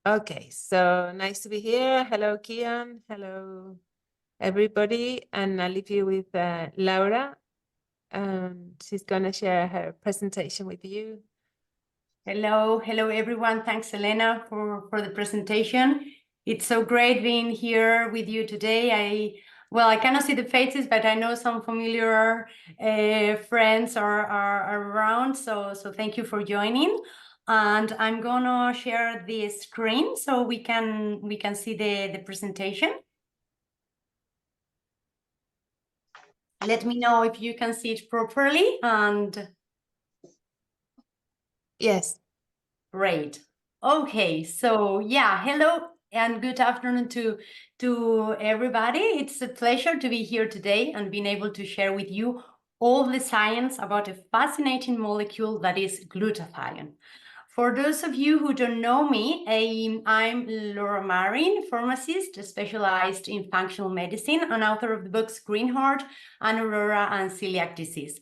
Okay, so nice to be here. Hello, Kian. Hello, everybody. And I'll leave you with Laura. She's going to share her presentation with you. Hello everyone. Thanks, Elena, for the presentation. It's so great being here with you today. I cannot see the faces, but I know some familiar friends are around. So thank you for joining. And I'm gonna share the screen so we can see the presentation. Let me know if you can see it properly. And yes, great. Okay, so yeah, hello and good afternoon to everybody. It's a pleasure to be here today and being able to share with you all the science about a fascinating molecule that is glutathione. For those of you who don't know me, I'm Laura Marin, pharmacist specialized in functional medicine and author of the books Green Heart and Aurora and Celiac Disease.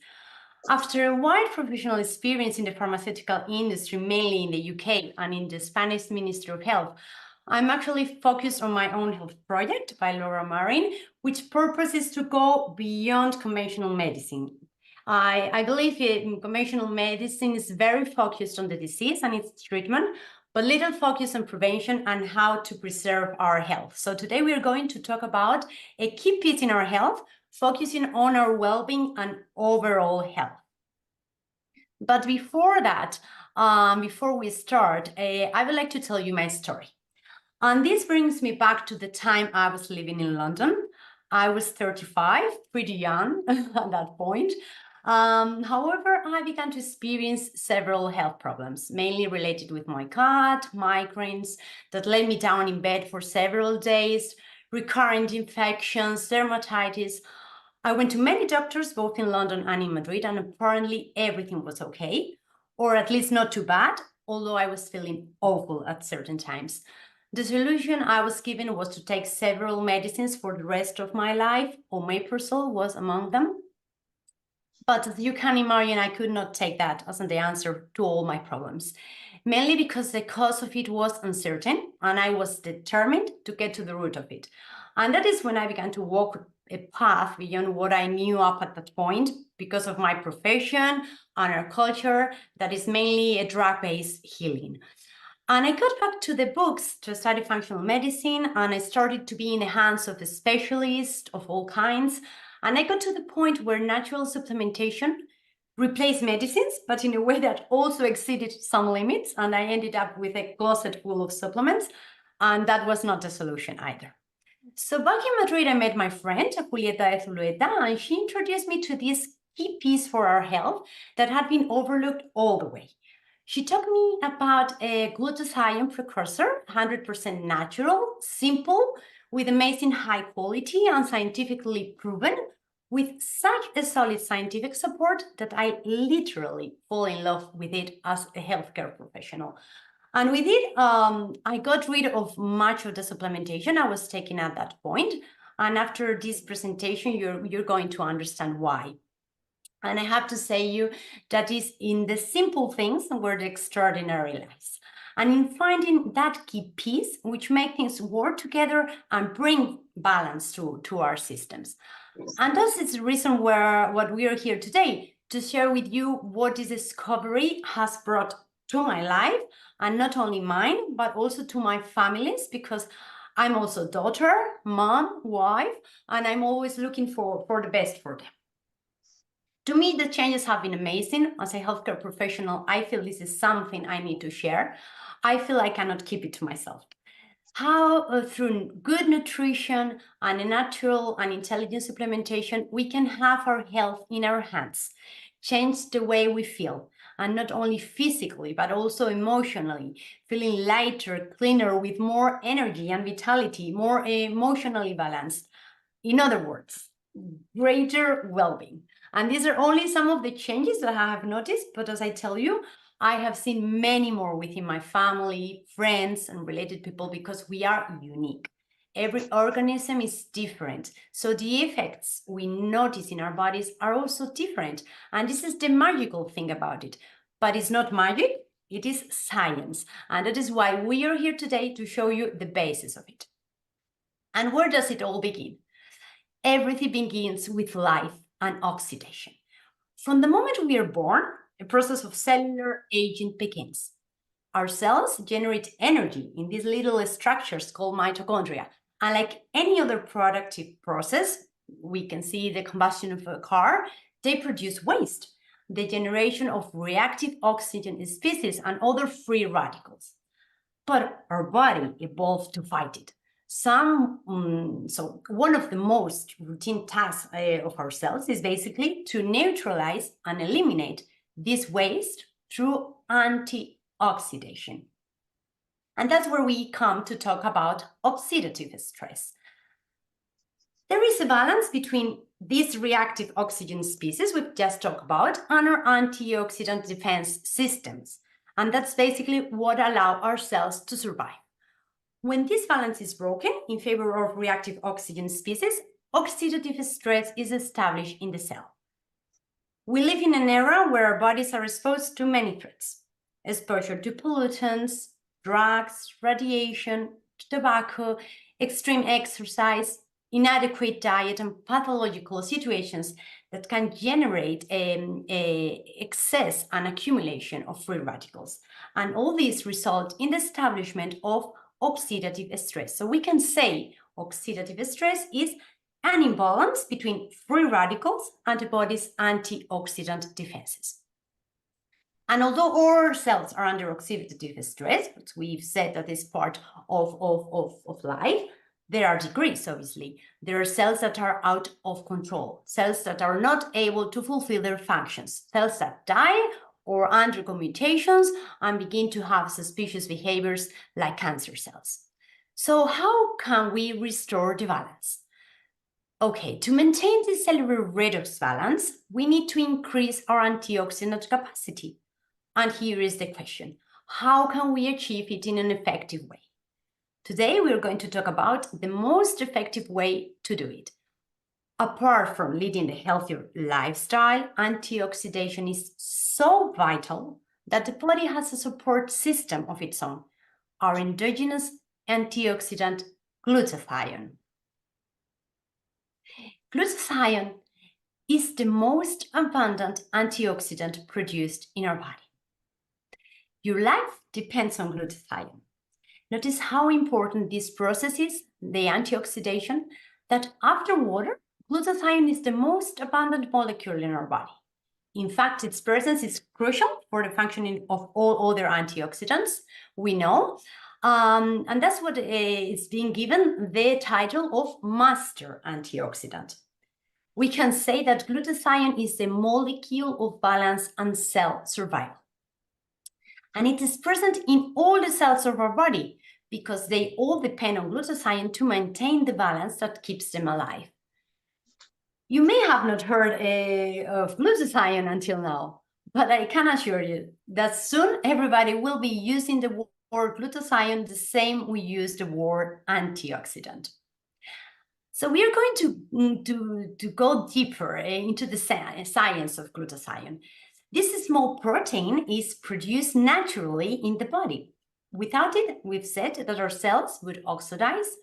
After a wide professional experience in the pharmaceutical industry, mainly in the UK and in the Spanish Ministry of Health, I'm actually focused on my own health project by Laura Marin, which purpose is to go beyond conventional medicine. I believe in conventional medicine is very focused on the disease and its treatment, but little focus on prevention and how to preserve our health. So today we are going to talk about a key piece in our health, focusing on our well-being and overall health. But before that, before we start, I would like to tell you my story. And this brings me back to the time I was living in London. I was 35, pretty young at that point. However, I began to experience several health problems, mainly related with my gut, migraines that led me down in bed for several days, recurrent infections, dermatitis. I went to many doctors, both in London and in Madrid, and apparently everything was okay, or at least not too bad, although I was feeling awful at certain times. The solution I was given was to take several medicines for the rest of my life. Omeprazole was among them. But as you can imagine, I could not take that as the answer to all my problems, mainly because the cause of it was uncertain, and I was determined to get to the root of it. And that is when I began to walk a path beyond what I knew up at that point because of my profession and our culture that is mainly a drug-based healing. And I got back to the books to study functional medicine, and I started to be in the hands of a specialist of all kinds. And I got to the point where natural supplementation replaced medicines, but in a way that also exceeded some limits. And I ended up with a closet full of supplements, and that was not the solution either. So back in Madrid, I met my friend, Julieta de Zulueta, and she introduced me to this key piece for our health that had been overlooked all the way. She taught me about a glutathione precursor, 100% natural, simple, with amazing high quality and scientifically proven, with such a solid scientific support that I literally fall in love with it as a healthcare professional. And with it, I got rid of much of the supplementation I was taking at that point. And after this presentation, you're going to understand why. And I have to say you that is in the simple things where the extraordinary lies. And in finding that key piece, which make things work together and bring balance to our systems. And that is the reason what we are here today, to share with you what this discovery has brought to my life, and not only mine, but also to my families, because I'm also daughter, mom, wife, and I'm always looking for the best for them. To me, the changes have been amazing. As a healthcare professional, I feel this is something I need to share. I feel I cannot keep it to myself. How through good nutrition and a natural and intelligent supplementation, we can have our health in our hands, change the way we feel, and not only physically, but also emotionally, feeling lighter, cleaner, with more energy and vitality, more emotionally balanced. In other words, greater well-being. And these are only some of the changes that I have noticed, but as I tell you, I have seen many more within my family, friends, and related people, because we are unique. Every organism is different. So the effects we notice in our bodies are also different. And this is the magical thing about it. But it's not magic, It is science, and that is why we are here today to show you the basis of it. And where does it all begin? Everything begins with life and oxidation. From the moment we are born, a process of cellular aging begins. Our cells generate energy in these little structures called mitochondria. And like any other productive process, we can see the combustion of a car, they produce waste, the generation of reactive oxygen species and other free radicals. But our body evolved to fight it. So one of the most routine tasks of our cells is basically to neutralize and eliminate this waste through antioxidation. And that's where we come to talk about oxidative stress. There is a balance between these reactive oxygen species we've just talked about and our antioxidant defense systems. And that's basically what allows our cells to survive. When this balance is broken in favor of reactive oxygen species, oxidative stress is established in the cell. We live in an era where our bodies are exposed to many threats: exposure to pollutants, drugs, radiation, tobacco, extreme exercise, inadequate diet, and pathological situations that can generate excess and accumulation of free radicals. And all these result in the establishment of oxidative stress. So we can say oxidative stress is an imbalance between free radicals and the body's antioxidant defenses. And although our cells are under oxidative stress, which we've said that is part of life, there are degrees, obviously. There are cells that are out of control, cells that are not able to fulfill their functions, cells that die or undergo mutations and begin to have suspicious behaviors like cancer cells. So how can we restore the balance? Okay, to maintain the cellular redox balance, we need to increase our antioxidant capacity. And here is the question: how can we achieve it in an effective way? Today, we're going to talk about the most effective way to do it. Apart from leading a healthier lifestyle, antioxidation is so vital that the body has a support system of its own, our endogenous antioxidant glutathione. Glutathione is the most abundant antioxidant produced in our body. Your life depends on glutathione. Notice how important this process is, the antioxidation, that after water, glutathione is the most abundant molecule in our body. In fact, its presence is crucial for the functioning of all other antioxidants we know. And that's what is being given the title of master antioxidant. We can say that glutathione is the molecule of balance and cell survival. And it is present in all the cells of our body because they all depend on glutathione to maintain the balance that keeps them alive. You may have not heard of glutathione until now, but I can assure you that soon everybody will be using the word glutathione the same we use the word antioxidant. So we are going to go deeper into the science of glutathione. This small protein is produced naturally in the body. Without it, we've said that our cells would oxidize,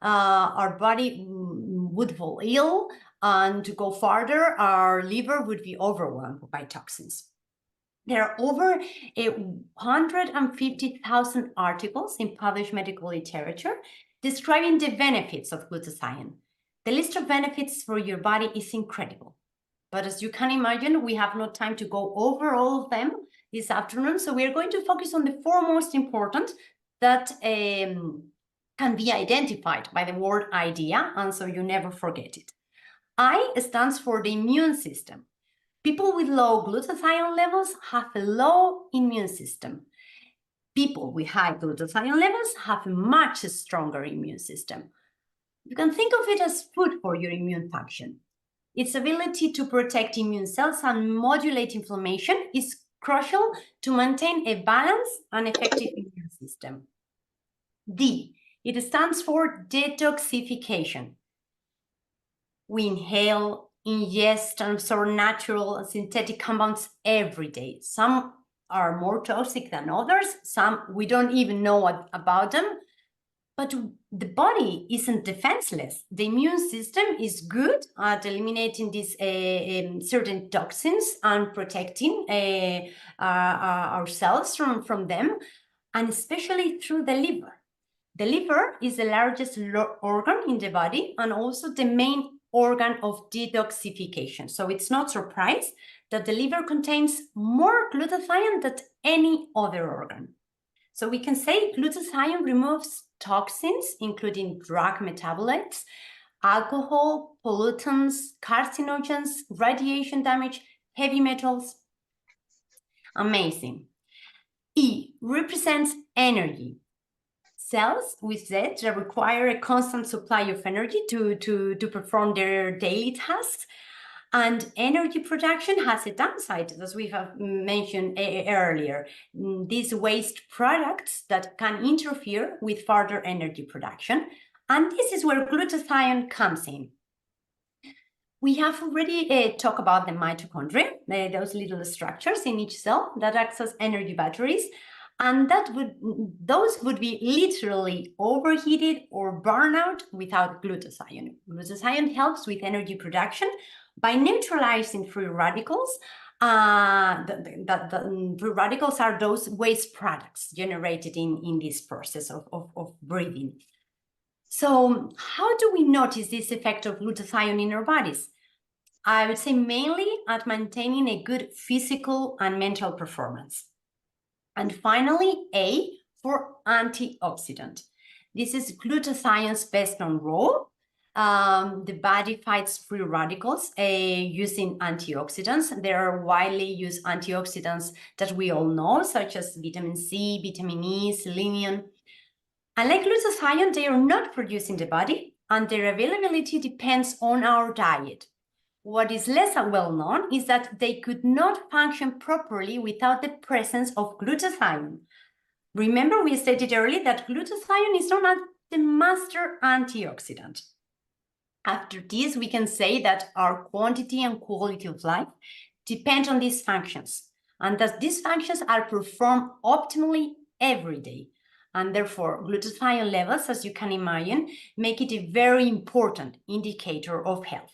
our body would fall ill, and to go farther, our liver would be overwhelmed by toxins. There are over 150,000 articles in published medical literature describing the benefits of glutathione. The list of benefits for your body is incredible. But as you can imagine, we have no time to go over all of them this afternoon. So we are going to focus on the four most important that can be identified by the word idea, and so you never forget it. I stands for the immune system. People with low glutathione levels have a low immune system. People with high glutathione levels have a much stronger immune system. You can think of it as food for your immune function. Its ability to protect immune cells and modulate inflammation is crucial to maintain a balanced and effective immune system. D, it stands for detoxification. We inhale, ingest, and absorb natural and synthetic compounds every day. Some are more toxic than others. Some we don't even know about them. But the body isn't defenseless. The immune system is good at eliminating these certain toxins and protecting ourselves from them, and especially through the liver. The liver is the largest organ in the body and also the main organ of detoxification. So it's not surprise that the liver contains more glutathione than any other organ. So we can say glutathione removes toxins, including drug metabolites, alcohol, pollutants, carcinogens, radiation damage, heavy metals. Amazing. E represents energy. Cells, we said, that require a constant supply of energy to perform their daily tasks. And energy production has a downside, as we have mentioned earlier. These waste products that can interfere with further energy production. And this is where glutathione comes in. We have already talked about the mitochondria, those little structures in each cell that act as energy batteries. And those would be literally overheated or burn out without glutathione. Glutathione helps with energy production by neutralizing free radicals. The free radicals are those waste products generated in this process of breathing. So how do we notice this effect of glutathione in our bodies? I would say mainly at maintaining a good physical and mental performance. And finally, A for antioxidant. This is glutathione's best known role. The body fights free radicals using antioxidants. There are widely used antioxidants that we all know, such as vitamin C, vitamin E, selenium. Unlike glutathione, they are not produced in the body, and their availability depends on our diet. What is less well known is that they could not function properly without the presence of glutathione. Remember, we stated earlier that glutathione is known as the master antioxidant. After this, we can say that our quantity and quality of life depend on these functions, and that these functions are performed optimally every day. And therefore, glutathione levels, as you can imagine, make it a very important indicator of health.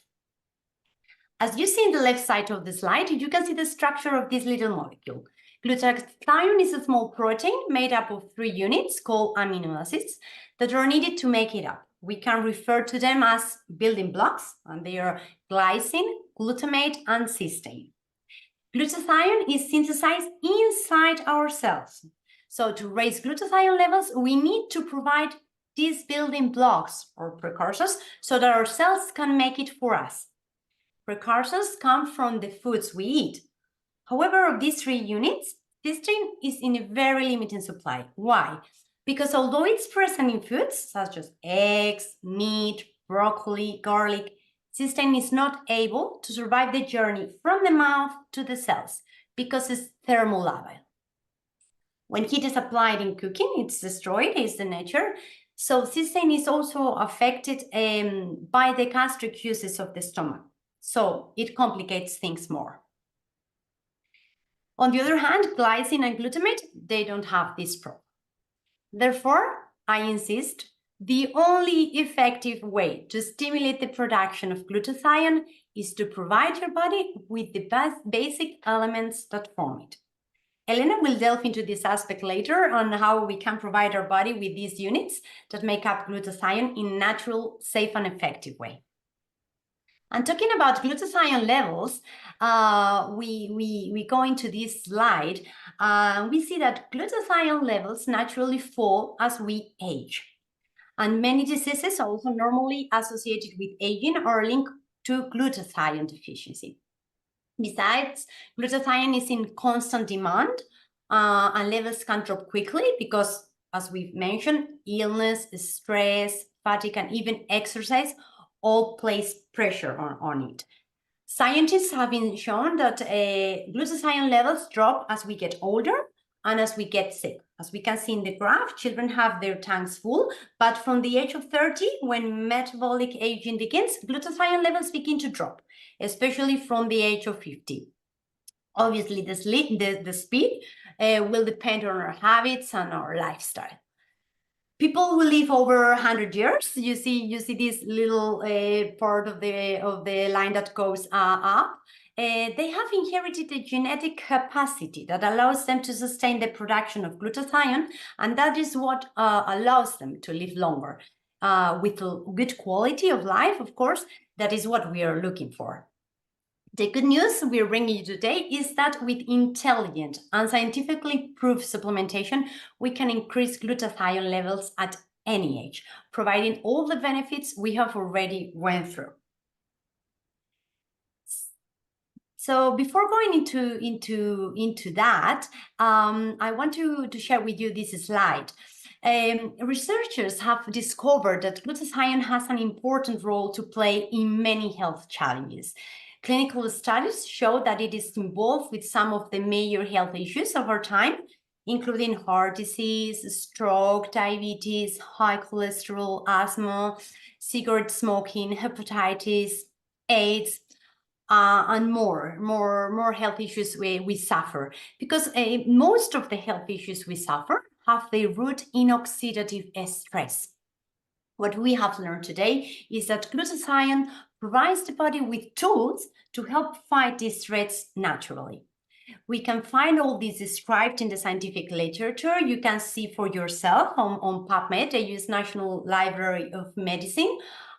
As you see in the left side of the slide, you can see the structure of this little molecule. Glutathione is a small protein made up of 3 units called amino acids that are needed to make it up. We can refer to them as building blocks, and they are glycine, glutamate, and cysteine. Glutathione is synthesized inside our cells. So to raise glutathione levels, we need to provide these building blocks or precursors so that our cells can make it for us. Precursors come from the foods we eat. However, of these 3 units, cysteine is in a very limited supply. Why? Because although it's present in foods such as eggs, meat, broccoli, garlic, cysteine is not able to survive the journey from the mouth to the cells because it's thermolabile. When heat is applied in cooking, it's destroyed, is the nature. So cysteine is also affected by the gastric juices of the stomach. So it complicates things more. On the other hand, glycine and glutamate, they don't have this problem. Therefore, I insist, the only effective way to stimulate the production of glutathione is to provide your body with the basic elements that form it. Elena will delve into this aspect later on how we can provide our body with these units that make up glutathione in a natural, safe, and effective way. And talking about glutathione levels, we go into this slide. We see that glutathione levels naturally fall as we age. And many diseases also normally associated with aging are linked to glutathione deficiency. Besides, glutathione is in constant demand, and levels can drop quickly because, as we've mentioned, illness, stress, fatigue, and even exercise all place pressure on it. Scientists have been shown that glutathione levels drop as we get older and as we get sick. As we can see in the graph, children have their tanks full, but from the age of 30, when metabolic aging begins, glutathione levels begin to drop, especially from the age of 50. Obviously, the speed will depend on our habits and our lifestyle. People who live over 100 years, you see this little part of the line that goes up. They have inherited a genetic capacity that allows them to sustain the production of glutathione, and that is what allows them to live longer with a good quality of life, of course. That is what we are looking for. The good news we're bringing you today is that with intelligent and scientifically proved supplementation, we can increase glutathione levels at any age, providing all the benefits we have already went through. So before going into that, I want to share with you this slide. Researchers have discovered that glutathione has an important role to play in many health challenges. Clinical studies show that it is involved with some of the major health issues of our time, including heart disease, stroke, diabetes, high cholesterol, asthma, cigarette smoking, hepatitis, AIDS, and more health issues we suffer. Because most of the health issues we suffer have their root in oxidative stress. What we have learned today is that glutathione provides the body with tools to help fight these threats naturally. We can find all this described in the scientific literature. You can see for yourself on PubMed, the US National Library of Medicine.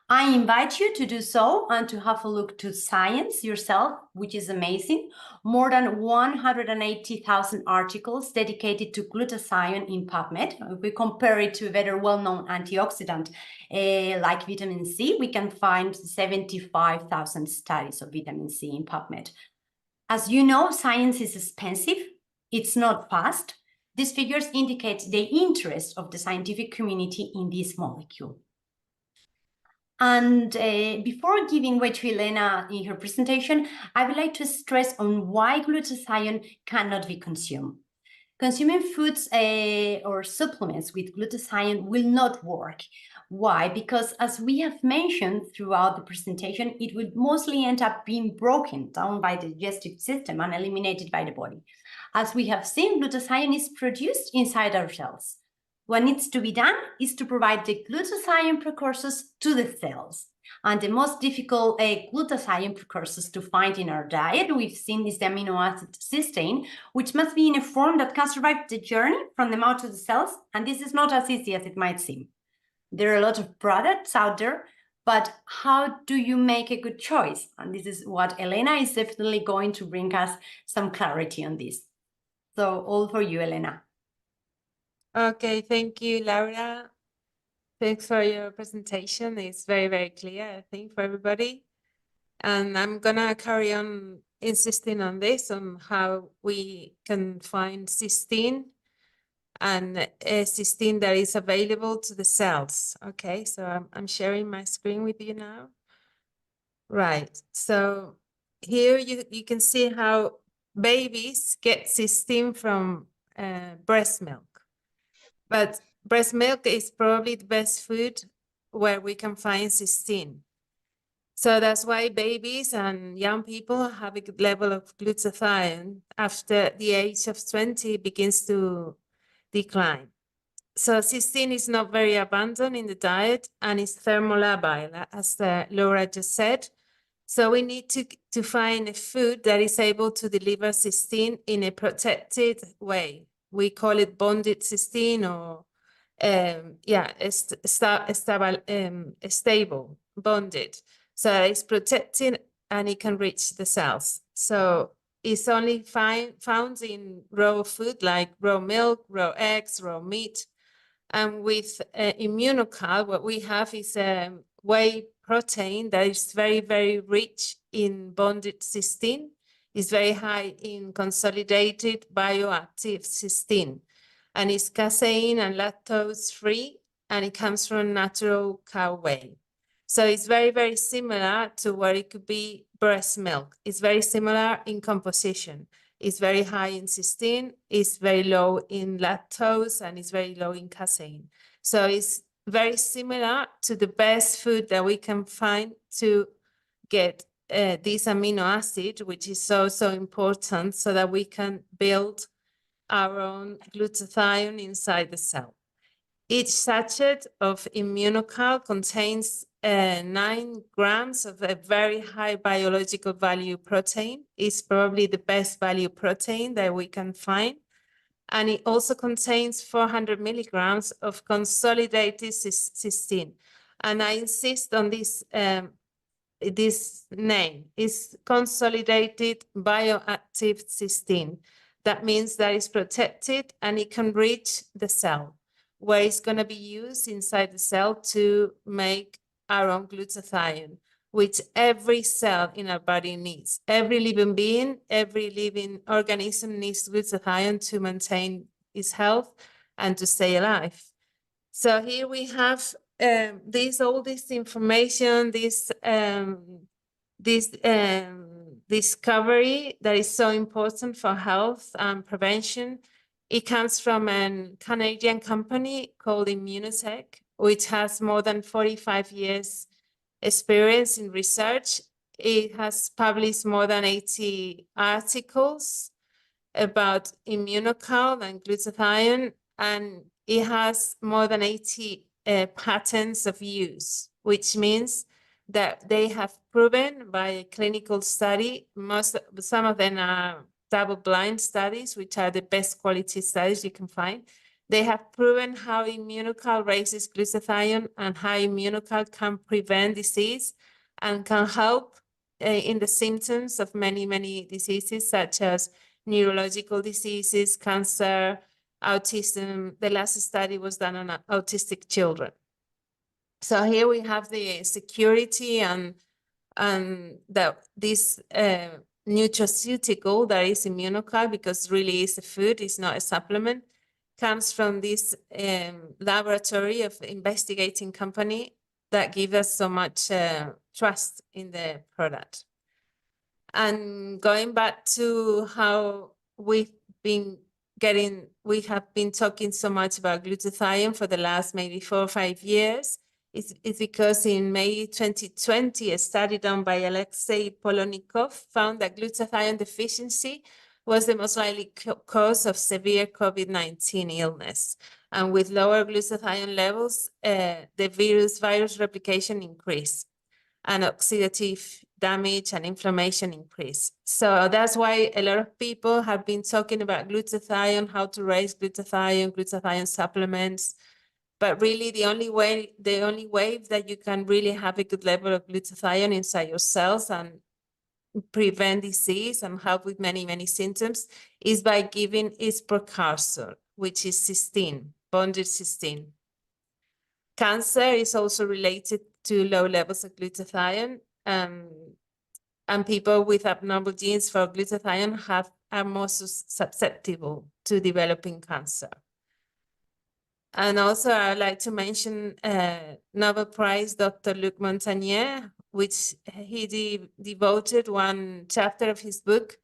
I invite you to do so and to have a look to science yourself, which is amazing. More than 180,000 articles dedicated to glutathione in PubMed. If we compare it to a better well-known antioxidant like vitamin C, we can find 75,000 studies of vitamin C in PubMed. As you know, science is expensive. It's not fast. These figures indicate the interest of the scientific community in this molecule. And before giving way to Elena in her presentation, I would like to stress on why glutathione cannot be consumed. Consuming foods or supplements with glutathione will not work. Why? Because as we have mentioned throughout the presentation, it would mostly end up being broken down by the digestive system and eliminated by the body. As we have seen, glutathione is produced inside our cells. What needs to be done is to provide the glutathione precursors to the cells. And the most difficult glutathione precursors to find in our diet, we've seen, is the amino acid cysteine, which must be in a form that can survive the journey from the mouth to the cells. And this is not as easy as it might seem. There are a lot of products out there, but how do you make a good choice? And this is what Elena is definitely going to bring us some clarity on this. So all for you, Elena. Okay, thank you, Laura. Thanks for your presentation. It's very, very clear, I think, for everybody. And I'm gonna carry on insisting on this, on how we can find cysteine and a cysteine that is available to the cells. Okay, so I'm sharing my screen with you now. Right, so here you can see how babies get cysteine from breast milk. But breast milk is probably the best food where we can find cysteine. So that's why babies and young people have a good level of glutathione after the age of 20 begins to decline. So cysteine is not very abundant in the diet and is thermolabile, as Laura just said. So we need to find a food that is able to deliver cysteine in a protected way. We call it bonded cysteine, or stable, bonded. So it's protected and it can reach the cells. So it's only found in raw food like raw milk, raw eggs, raw meat. And with Immunotec, what we have is whey protein that is very, very rich in bonded cysteine. It's very high in consolidated bioactive cysteine. And it's casein and lactose free, and it comes from natural cow whey. So it's very, very similar to what it could be breast milk. It's very similar in composition. It's very high in cysteine, it's very low in lactose, and it's very low in casein. So it's very similar to the best food that we can find to get this amino acid, which is so, so important so that we can build our own glutathione inside the cell. Each sachet of Immunocal contains 9 grams of a very high biological value protein. It's probably the best value protein that we can find. And it also contains 400 milligrams of consolidated cysteine. And I insist on this name is consolidated bioactive cysteine. That means that it's protected and it can reach the cell, where it's going to be used inside the cell to make our own glutathione, which every cell in our body needs. Every living being, every living organism needs glutathione to maintain its health and to stay alive. So here we have all this information, this discovery that is so important for health and prevention. It comes from a Canadian company called Immunotec, which has more than 45 years experience in research. It has published more than 80 articles about Immunocal and glutathione, and it has more than 80 patents of use, which means that they have proven by a clinical study, some of them are double-blind studies, which are the best quality studies you can find. They have proven how Immunocal raises glutathione and how Immunocal can prevent disease and can help in the symptoms of many, many diseases, such as neurological diseases, cancer, autism. The last study was done on autistic children. So here we have the security and this nutraceutical that is Immunocal, because really is a food, it's not a supplement, comes from this laboratory of investigating company that give us so much trust in the product. And going back to how we have been talking so much about glutathione for the last maybe 4 or 5 years. It's because in May 2020, a study done by Alexei Polonikov found that glutathione deficiency was the most likely cause of severe COVID-19 illness. And with lower glutathione levels, the virus replication increased and oxidative damage and inflammation increase. So that's why a lot of people have been talking about glutathione, how to raise glutathione supplements. But really the only way that you can really have a good level of glutathione inside your cells and prevent disease and help with many, many symptoms is by giving its precursor, which is cysteine, bonded cysteine. Cancer is also related to low levels of glutathione, and people with abnormal genes for glutathione are more susceptible to developing cancer. And also I'd like to mention Nobel Prize Dr. Luc Montagnier, which he devoted one chapter of his book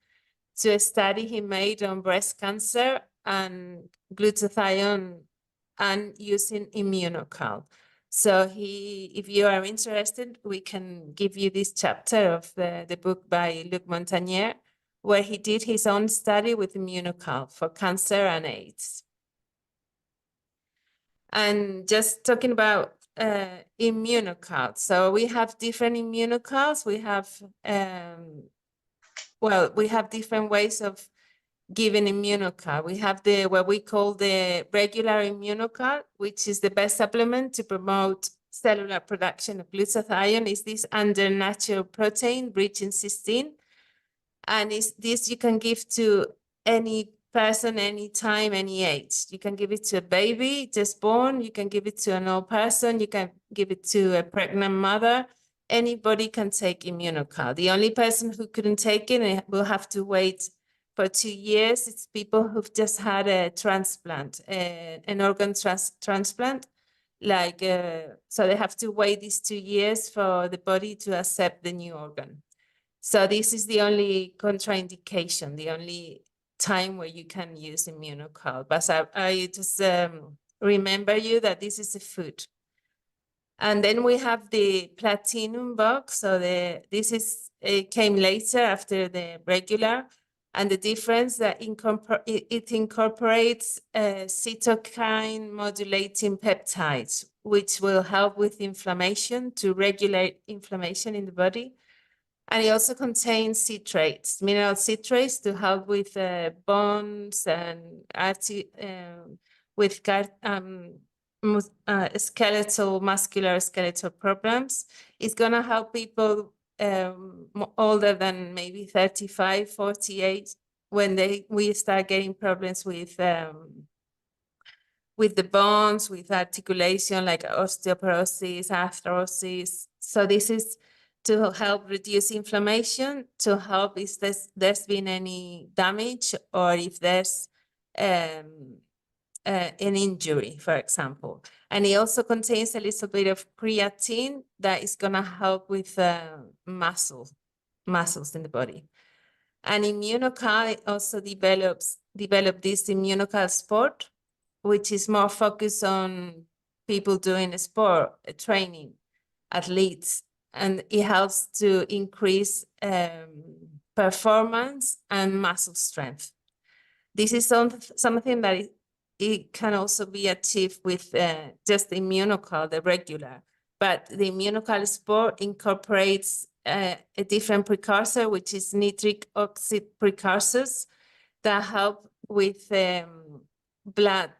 to a study he made on breast cancer and glutathione and using Immunocal. So if you are interested, we can give you this chapter of the book by Luc Montagnier, where he did his own study with Immunocal for cancer and AIDS. And just talking about Immunocal. So we have different Immunocals. We have, we have different ways of giving Immunocal. We have what we call the regular Immunocal, which is the best supplement to promote cellular production of glutathione. Is this under natural protein rich in cysteine? And this you can give to any person, anytime, any age. You can give it to a baby just born. You can give it to an old person. You can give it to a pregnant mother. Anybody can take Immunocal. The only person who couldn't take it will have to wait for 2 years. It's people who've just had a transplant, an organ transplant. So they have to wait these 2 years for the body to accept the new organ. So this is the only contraindication, the only time where you can use Immunocal. But I just remember you that this is a food. And then we have the platinum box. So this came later after the regular. And the difference that it incorporates cytokine modulating peptides, which will help with inflammation, to regulate inflammation in the body. And it also contains citrates, mineral citrates, to help with bones and with musculoskeletal problems. It's going to help people older than maybe 35, 48, when we start getting problems with the bones, with articulation, like osteoporosis, arthrosis. So this is to help reduce inflammation, to help if there's been any damage, or if there's an injury, for example. And it also contains a little bit of creatine that is going to help with muscles in the body. And Immunocal also developed this Immunocal Sport, which is more focused on people doing sport, training, athletes, and it helps to increase performance and muscle strength. This is something that it can also be achieved with just the Immunocal, the regular. But the Immunocal Sport incorporates a different precursor, which is nitric oxide precursors, that help with blood,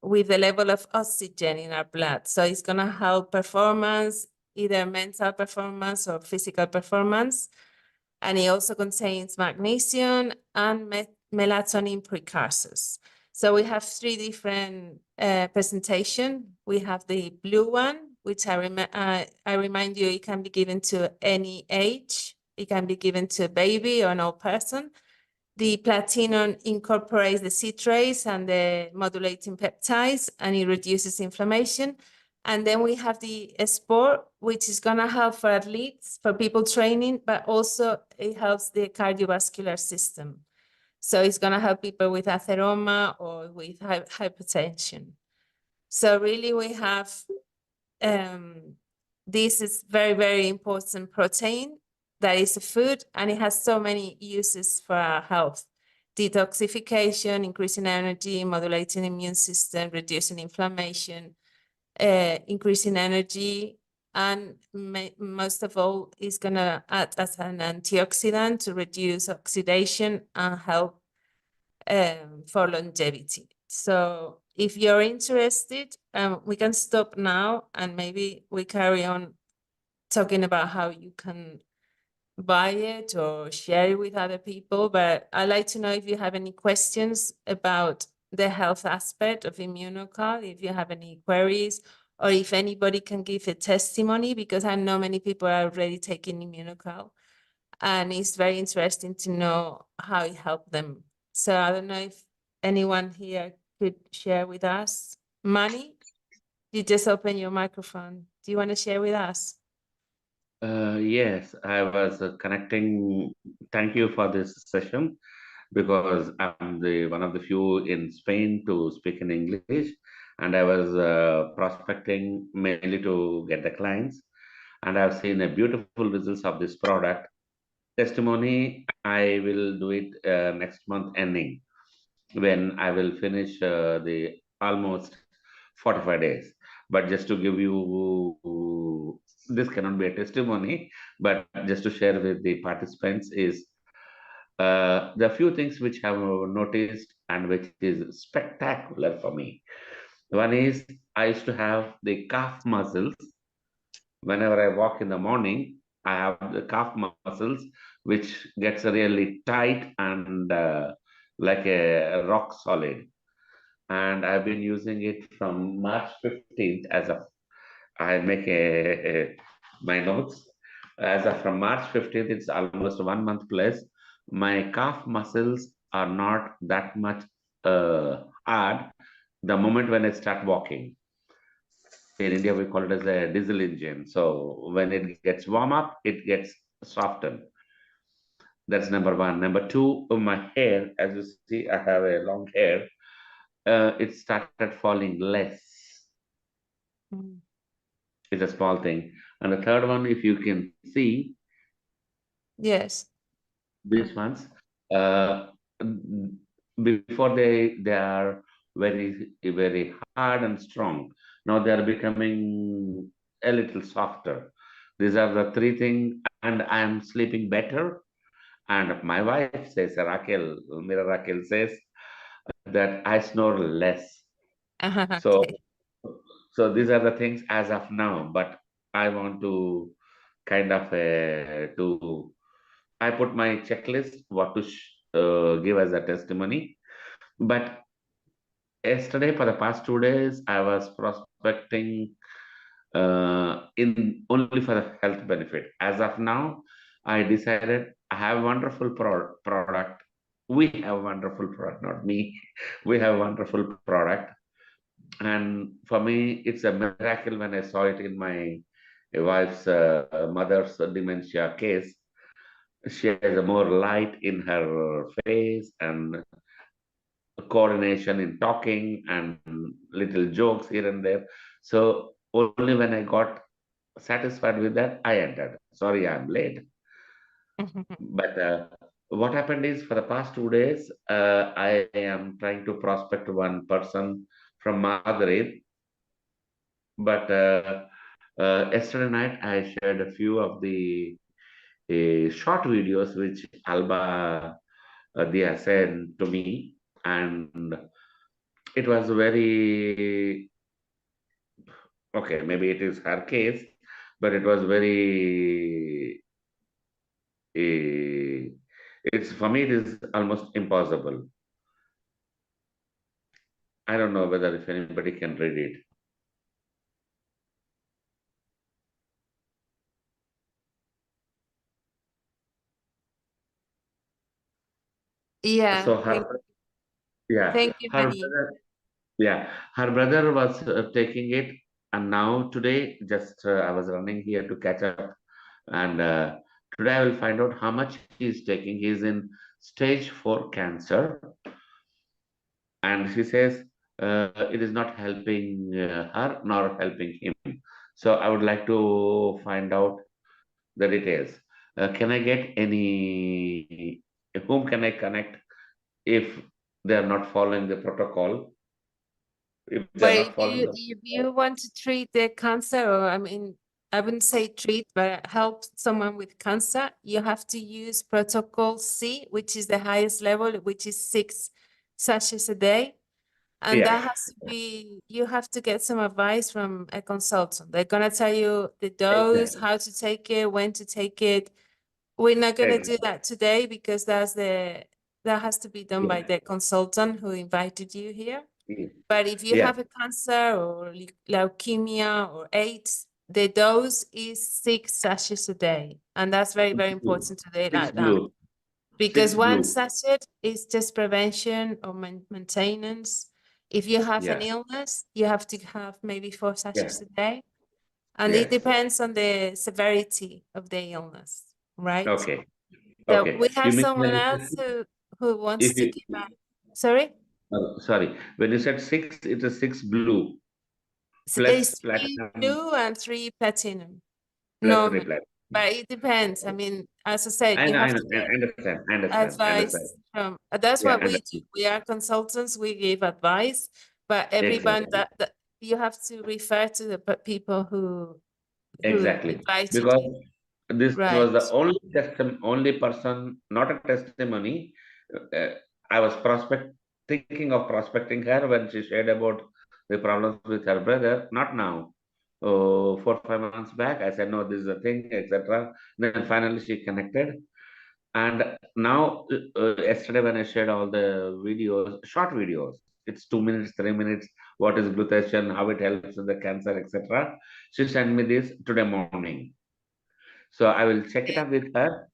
with the level of oxygen in our blood. So it's going to help performance, either mental performance or physical performance. And it also contains magnesium and melatonin precursors. So we have three different presentations. We have the blue one, which I remind you, it can be given to any age. It can be given to a baby or an old person. The platinum incorporates the citrates and the modulating peptides, and it reduces inflammation. And then we have the sport, which is going to help for athletes, for people training, but also it helps the cardiovascular system. So it's going to help people with atheroma or with hypertension. So really we have, this is very, very important protein that is a food, and it has so many uses for our health. Detoxification, increasing energy, modulating immune system, reducing inflammation, increasing energy, and most of all is going to act as an antioxidant to reduce oxidation and help for longevity. So if you're interested, we can stop now and maybe we carry on talking about how you can buy it or share it with other people. But I'd like to know if you have any questions about the health aspect of Immunocal, if you have any queries, or if anybody can give a testimony, because I know many people are already taking Immunocal, and it's very interesting to know how it helped them. So I don't know if anyone here could share with us. Manny, you just open your microphone. Do you want to share with us? Yes, I was connecting. Thank you for this session because I'm the one of the few in Spain to speak in English, and I was prospecting mainly to get the clients, and I've seen a beautiful results of this product. Testimony, I will do it next month ending when I will finish the almost 45 days. But just to give you, this cannot be a testimony, but just to share with the participants is the few things which I have noticed and which is spectacular for me. One is I used to have the calf muscles. Whenever I walk in the morning, I have the calf muscles which gets really tight and like a rock solid. And I've been using it from March 15th as of I make my notes. As of from March 15th, it's almost 1 month plus. My calf muscles are not that much hard the moment when I start walking. In India, we call it as a diesel engine. So when it gets warm up, it gets softened. That's number one. Number two, my hair, as you see, I have a long hair. It started falling less. Mm. It's a small thing. And the third one, if you can see Yes. these ones, uh, before they are very hard and strong. Now they are becoming a little softer. These are the three things, and I am sleeping better. And my wife says, Mira Raquel says that I snore less. So, Okay. so these are the things as of now. But I want to kind of to. I put my checklist what to give as a testimony. But yesterday, for the past 2 days, I was prospecting in only for the health benefit. As of now, I decided I have wonderful product. We have wonderful product, not me. We have wonderful product, and for me, it's a miracle when I saw it in my wife's mother's dementia case. She has a more light in her face and coordination in talking and little jokes here and there. So only when I got satisfied with that, I entered. Sorry, I'm late. But what happened is for the past 2 days, I am trying to prospect one person from Madrid. But yesterday night, I shared a few of the short videos which Alba Dia sent to me. And it was very okay, maybe it is her case, but it was very it's for me it is almost impossible. I don't know whether if anybody can read it. Yeah. So her yeah, Thank you, her Mani. brother yeah, her brother was taking it, and now today just I was running here to catch up, and today I will find out how much he is taking. He is in stage 4 cancer, and she says it is not helping her nor helping him. So I would like to find out the details. Can I get any? Whom can I connect if they are not following the protocol? If they are But not following the if you protocol, want to treat the cancer, or I mean, I wouldn't say treat, but help someone with cancer, you have to use protocol C, which is the highest level, which is 6 sachets a day. And yeah, that has to be, you have to get some advice from a consultant. They're gonna tell you the dose, exactly, how to take it, when to take it. We're not gonna do exactly, that today because that has to be done by yeah, the consultant who invited you here. yeah, But if you yeah. have a cancer or leukemia or AIDS, the dose is 6 sachets a day. And that's very, very Blue. important to do it Six like that. blue, Because six one blue. sachet is just prevention or maintenance. If you have an Yeah, illness, you have to have maybe 4 yeah, sachets a day. And it yes. depends on the severity of the illness, right? Okay, So okay. we have You mean someone when you else who wants if to you give back. Sorry? sorry, when you said six, it is six blue So plus there's 3 platinum blue and 3 platinum plus three normally, platinum. but it depends. I mean, as I said, you I have know, to I get understand, understand. advice from, that's Yeah, what we do. understand. We are consultants, we give advice, but everyone Exactly, that you have to refer to the people who exactly. invited Because you, this was right? the only person, not a testimony. Uh, I was thinking of prospecting her when she shared about the problems with her brother. Not now. Oh, 4 5 months back, I said no, this is a thing, etc. Then finally she connected, and now yesterday when I shared all the videos, short videos, it's 2 minutes, 3 minutes. What is glutathione? How it helps in the cancer, etc. She sent me this today morning. So I will check it Okay. up with her,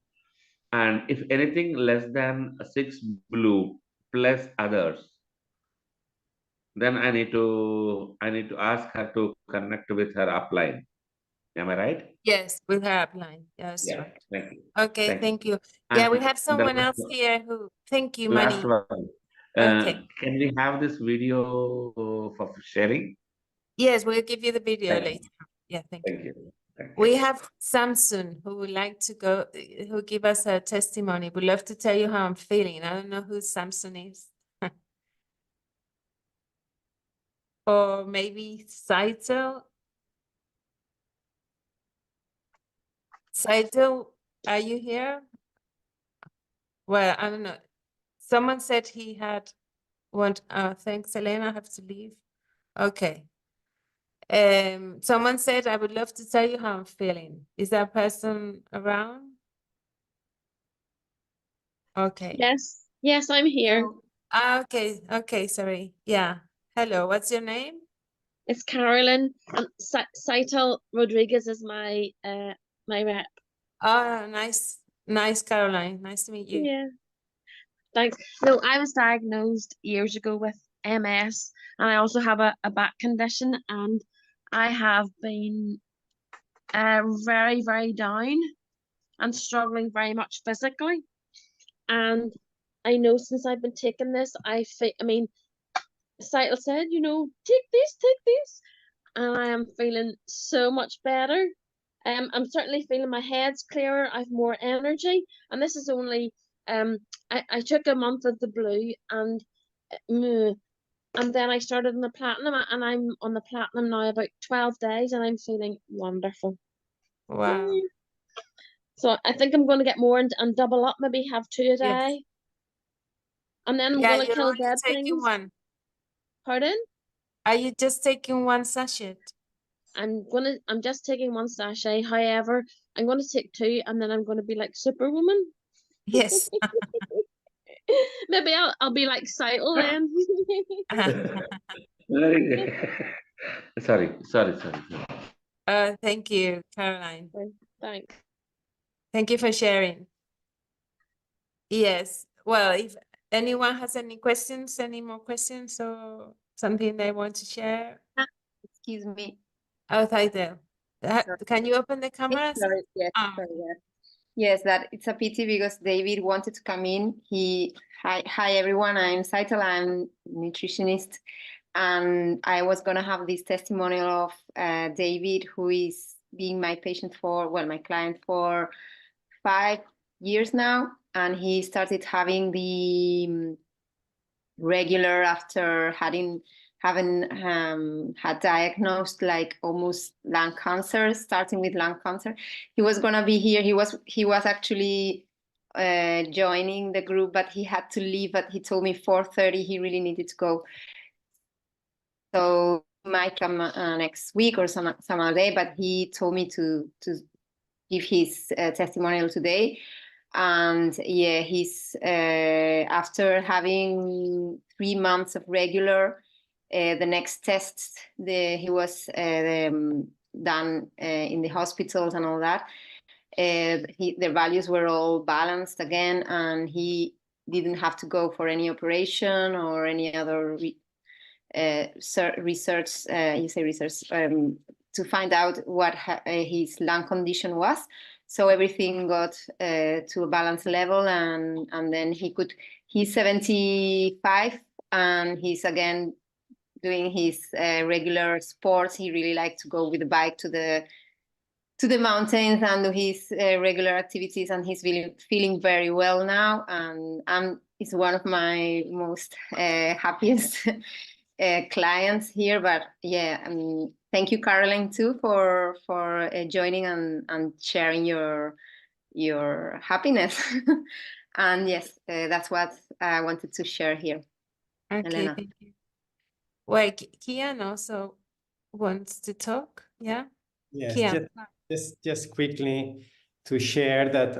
and if anything less than six blue plus others, then I need to ask her to connect with her upline. Am I right? Yes, with her upline. That's Yeah. right. Thank you. Okay, Thank you. thank you. And Yeah, we have the someone else here who, thank you, last Manny. one. Okay. Can we have this video for sharing? Yes, we'll give you the video Thank you. later. Yeah, thank you. Thank you. We have Samson who would like to go, who give us a testimony. Would love to tell you how I'm feeling. I don't know who Samson is. Or maybe Saito. Saito, are you here? Well, I don't know. Someone said he had one. Thanks, Elena. I have to leave. Okay. Someone said I would love to tell you how I'm feeling. Is that person around? Okay. Yes, I'm here. Okay, sorry. Yeah. Hello, what's your name? It's Carolyn, and Saito Rodriguez is my my rep. Oh, nice, Caroline. Nice to meet you. Yeah, thanks. No, I was diagnosed years ago with MS, and I also have a back condition, and I have been very, very down and struggling very much physically. And I know since I've been taking this, I mean, Saito said, take this, and I am feeling so much better. I'm certainly feeling my head's clearer. I've more energy, and this is only I took a month of the blue, and then I started on the platinum, and I'm on the platinum now about 12 days, and I'm feeling wonderful. Wow. So I think I'm going to get more and double up, maybe have 2 a day, Yes. and then I'm Yeah, going to you're kill only dead taking things. one. Pardon? Are you just taking one sachet? I'm just taking one sachet. However, I'm gonna take 2, and then I'm gonna be like Superwoman. Yes. Maybe I'll be like Saito then. Very good. Sorry. Thank you, Caroline. Thanks. Thank you for sharing. Yes. Well, if anyone has any questions, any more questions or something they want to share. Excuse me. Oh, Taito. Can you open the camera? Sorry, yes, Oh. sorry, yes. Yes, that it's a pity because David wanted to come in. Hi everyone, I'm Saital, I'm nutritionist, and I was gonna have this testimonial of David, who is being my patient my client for 5 years now, and he started having the regular after having had diagnosed like almost lung cancer, starting with lung cancer. He was gonna be here. He was actually joining the group, but he had to leave. But he told me 4:30 he really needed to go. So he might come next week or some other day. But he told me to give his testimonial today. And yeah, he's after having 3 months of regular. The next tests he was done in the hospitals and all that. The values were all balanced again, and he didn't have to go for any operation or any other research. To find out what his lung condition was. So everything got to a balanced level, and then he's 75, and he's again doing his regular sports. He really liked to go with the bike to the mountains and do his regular activities, and he's feeling very well now, and it's one of my most happiest clients here. But yeah, thank you, Caroline, too, for joining and sharing your happiness. And yes, that's what I wanted to share here. Okay, Elena. thank you. Well, Kian also wants to talk. Yeah. Yes, Kian. just quickly to share that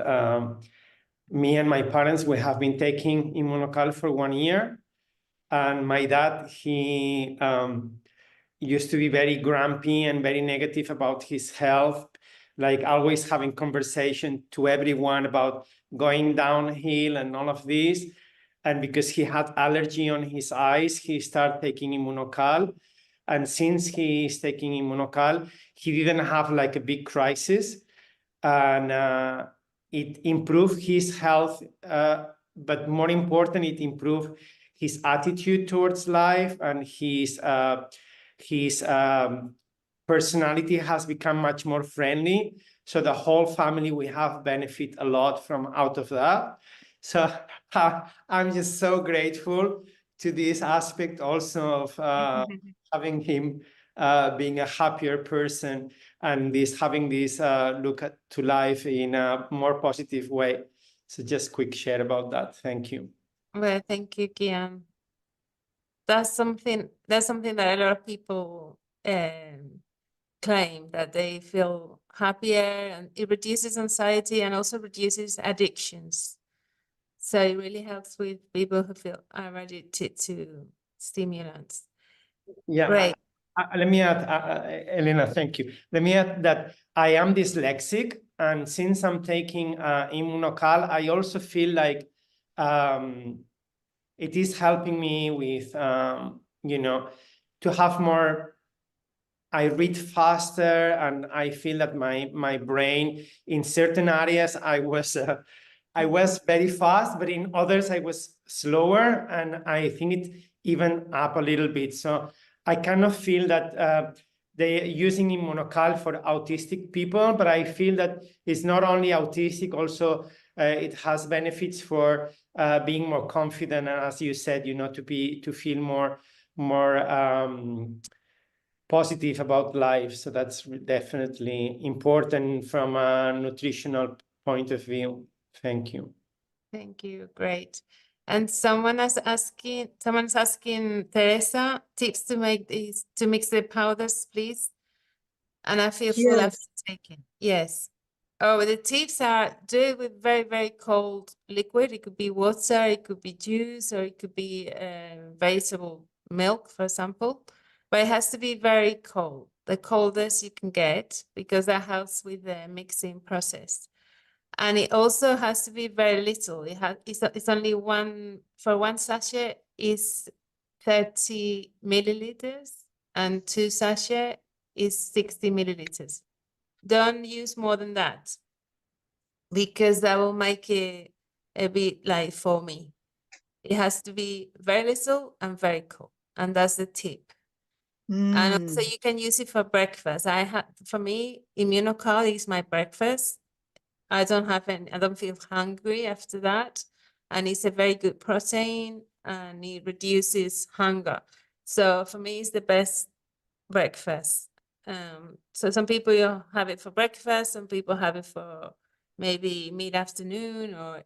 me and my parents, we have been taking Immunocal for 1 year, and my dad, he used to be very grumpy and very negative about his health, like always having conversation to everyone about going downhill and all of this. And because he had allergy on his eyes, he started taking Immunocal. And since he is taking Immunocal, he didn't have like a big crisis, and it improved his health. But more important, it improved his attitude towards life and his personality has become much more friendly. So the whole family, we have benefit a lot from out of that. So I'm just so grateful to this aspect also of having him being a happier person and having this look to life in a more positive way. So just quick share about that. Thank you. Well, thank you, Kian. That's something that a lot of people claim, that they feel happier, and it reduces anxiety and also reduces addictions. So it really helps with people who are addicted to stimulants. Yeah, Great. let me add, Elena, thank you. Let me add that I am dyslexic, and since I'm taking Immunocal, I also feel like it is helping me with, to have more. I read faster, and I feel that my brain in certain areas I was very fast, but in others I was slower, and I think it even up a little bit. So I kind of feel that they're using Immunocal for autistic people, but I feel that it's not only autistic, also it has benefits for being more confident, and as you said, to feel more positive about life. So that's definitely important from a nutritional point of view. Thank you. Thank you. Great. And someone's asking, Teresa, tips to mix the powders, please. And I feel full after taking. Yes. Oh, the tips are, do it with very, very cold liquid. It could be water, it could be juice, or it could be vegetable milk, for example. But it has to be very cold, the coldest you can get, because that helps with the mixing process. And it also has to be very little. It's only for one sachet is 30 milliliters, and 2 sachet is 60 milliliters. Don't use more than that, because that will make it a bit like foamy. It has to be very little and very cold, and that's the tip. And also you can use it for breakfast. For me, Immunocal is my breakfast. I don't feel hungry after that. And it's a very good protein, and it reduces hunger. So for me, it's the best breakfast. So some people have it for breakfast, some people have it for maybe mid-afternoon, or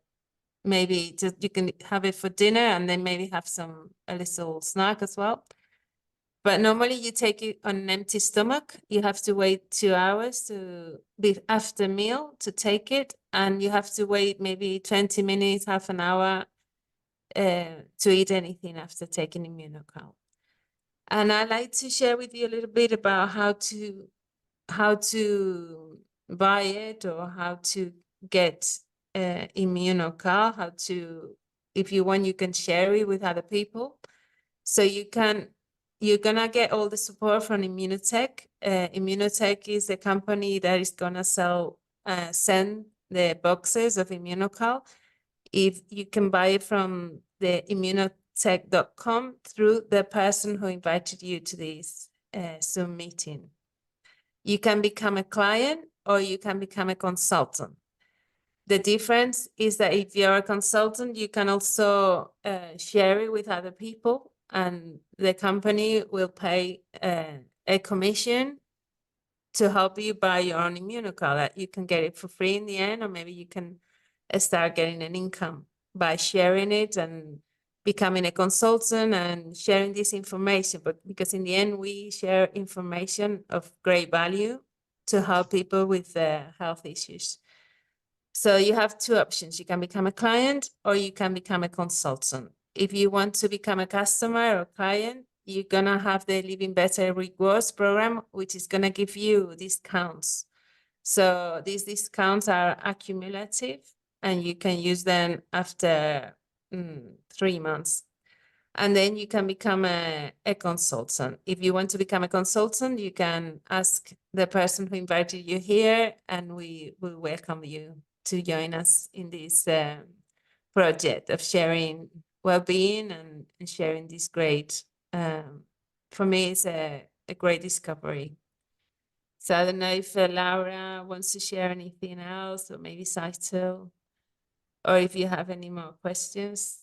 maybe just you can have it for dinner and then maybe have a little snack as well. But normally you take it on an empty stomach. You have to wait 2 hours after meal to take it, and you have to wait maybe 20 minutes, half an hour to eat anything after taking Immunocal. And I'd like to share with you a little bit about how to buy it, or how to get Immunocal, if you want, you can share it with other people. So you're gonna get all the support from Immunotec. Immunotec is a company that is gonna send the boxes of Immunocal. If you can buy it from the immunotec.com through the person who invited you to this Zoom meeting. You can become a client, or you can become a consultant. The difference is that if you're a consultant, you can also share it with other people, and the company will pay a commission to help you buy your own Immunocal. You can get it for free in the end, or maybe you can start getting an income by sharing it and becoming a consultant and sharing this information. But because in the end, we share information of great value to help people with health issues. So you have two options. You can become a client, or you can become a consultant. If you want to become a customer or client, you're gonna have the Living Better Rewards program, which is gonna give you discounts. So these discounts are accumulative, and you can use them after 3 months. And then you can become a consultant. If you want to become a consultant, you can ask the person who invited you here, and we will welcome you to join us in this project of sharing well-being and sharing this great, for me, it's a great discovery. So I don't know if Laura wants to share anything else, or maybe Saito, or if you have any more questions.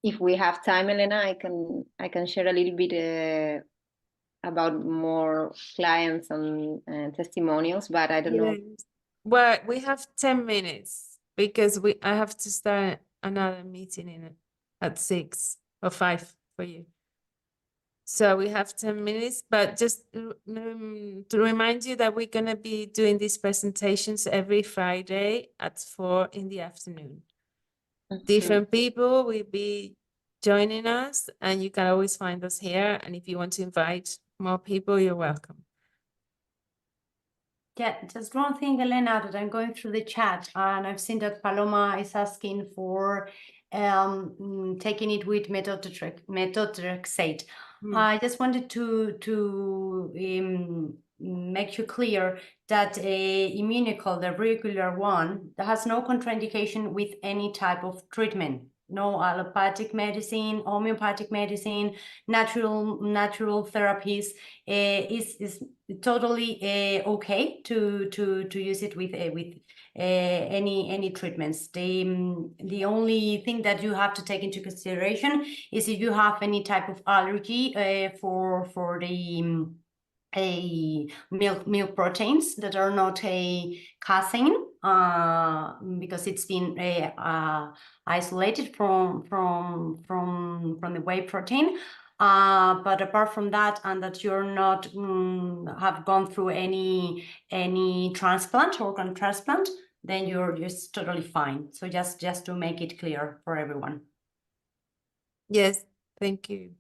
If we have time, Elena, I can share a little bit about more clients and testimonials, but I don't know. Yes. Well, we have 10 minutes because I have to start another meeting at 6 or 5 for you. So we have 10 minutes, but just to remind you that we're going to be doing these presentations every Friday at 4 in the afternoon. Different people will be joining us, and you can always find us here. And if you want to invite more people, you're welcome. Yeah, just one thing, Elena, that I'm going through the chat, and I've seen that Paloma is asking for taking it with methotrexate. I just wanted to make you clear that a Immunocol, the regular one, that has no contraindication with any type of treatment. No allopathic medicine, homeopathic medicine, natural therapies. Is totally okay to use it with any treatments. The only thing that you have to take into consideration is if you have any type of allergy for the milk proteins that are not a casein, because it's been isolated from the whey protein. But apart from that, and that you're not have gone through any transplant, organ transplant, then you're just totally fine. So just to make it clear for everyone. Yes, thank you.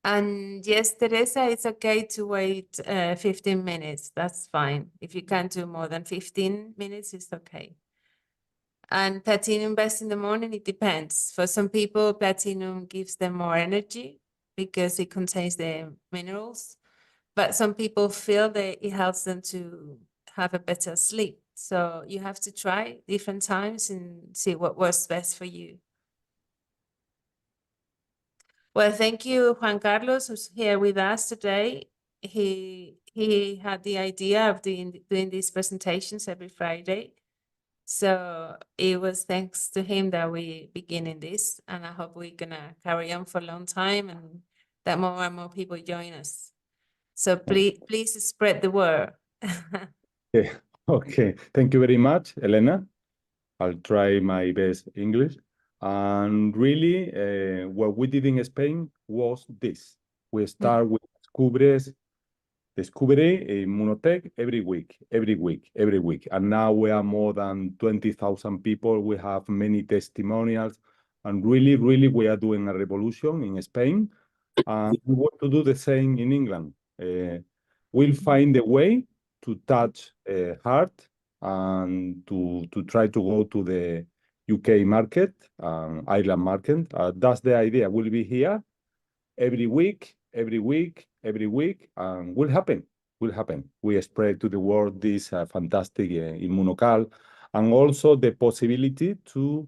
And yes, Teresa, it's okay to wait 15 minutes. That's fine. If you can't do more than 15 minutes, it's okay. And platinum best in the morning, it depends. For some people, platinum gives them more energy because it contains the minerals. But some people feel that it helps them to have a better sleep. So you have to try different times and see what works best for you. Well, thank you, Juan Carlos, who's here with us today. He had the idea of doing these presentations every Friday. So it was thanks to him that we beginning this, and I hope we're gonna carry on for a long time and that more and more people join us. So please spread the word. Yeah. Okay, thank you very much, Elena. I'll try my best English. And really, what we did in Spain was this. We start with Descubre Immunotec every week. And now we are more than 20,000 people. We have many testimonials. And really, we are doing a revolution in Spain. And we want to do the same in England. We'll find a way to touch hard and to try to go to the UK market, Ireland market. That's the idea. We'll be here every week, and will happen. We spread to the world this fantastic Immunocal, and also the possibility to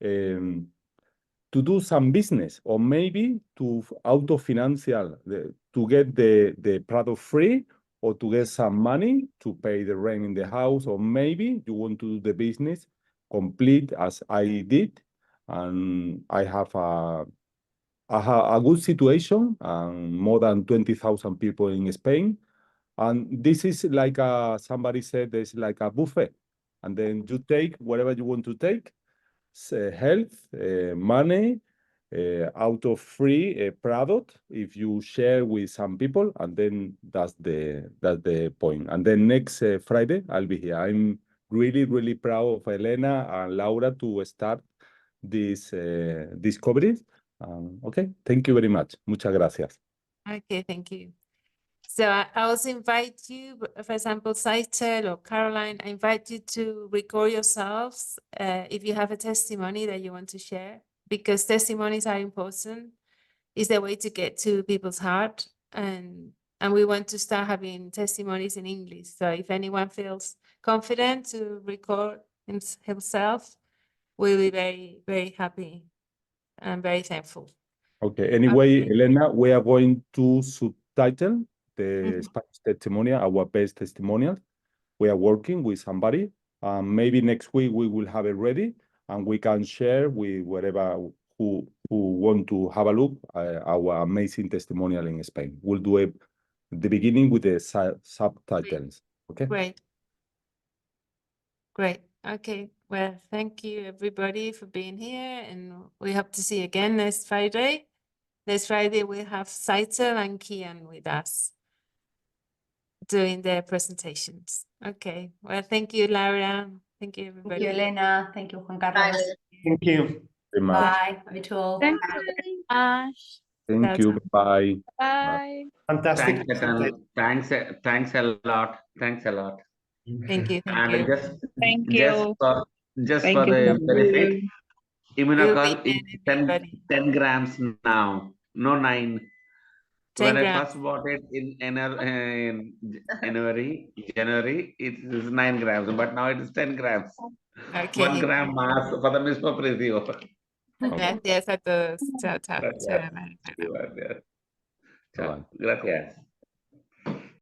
do some business, or maybe to auto-financial, to get the product free, or to get some money to pay the rent in the house, or maybe you want to do the business complete as I did, and I have a good situation, and more than 20,000 people in Spain. And this is like somebody said, there's like a buffet, and then you take whatever you want to take, health, money, out of free product if you share with some people, and then that's the point. And then next Friday I'll be here. I'm really proud of Elena and Laura to start this discovery. Okay, thank you very much. Muchas gracias. Okay, thank you. So I also invite you, for example, Saitel or Caroline, I invite you to record yourselves if you have a testimony that you want to share, because testimonies are important. It's the way to get to people's heart, and we want to start having testimonies in English. So if anyone feels confident to record himself, we'll be very, very happy and very thankful. Okay. Anyway, Okay. Elena, we are going to subtitle the Mhm. Spanish testimonial, our best testimonial. We are working with somebody. Maybe next week we will have it ready and we can share with whatever who want to have a look at our amazing testimonial in Spain. We'll do it at the beginning with the subtitles. Okay. Great. Great. Okay. Well, thank you everybody for being here, and we hope to see you again next Friday. Next Friday we have Saito and Kian with us doing their presentations. Okay. Well, thank you, Laura. Thank you, Thank everybody. you, Elena. Thank you, Juan Bye. Carlos. Thank you. Very much. Bye. Bye to all. Thanks, Ash. Thank you. Bye. Bye. Fantastic. Thanks, Chetan. Thanks a lot. Thanks a lot. Thank you. Thank And you. Thank you. just Thank for you. the benefit, You. We'll Immunocall be is in, everybody. 10 grams now, no 9. 10 When I grams. first bought it in January, it is 9 grams, but now it is 10 grams. Okay. 1 gram más para el mismo precio. Gracias a todos. Chao, chao. Gracias. Chao. Bye, bye, bye. Chao. Gracias.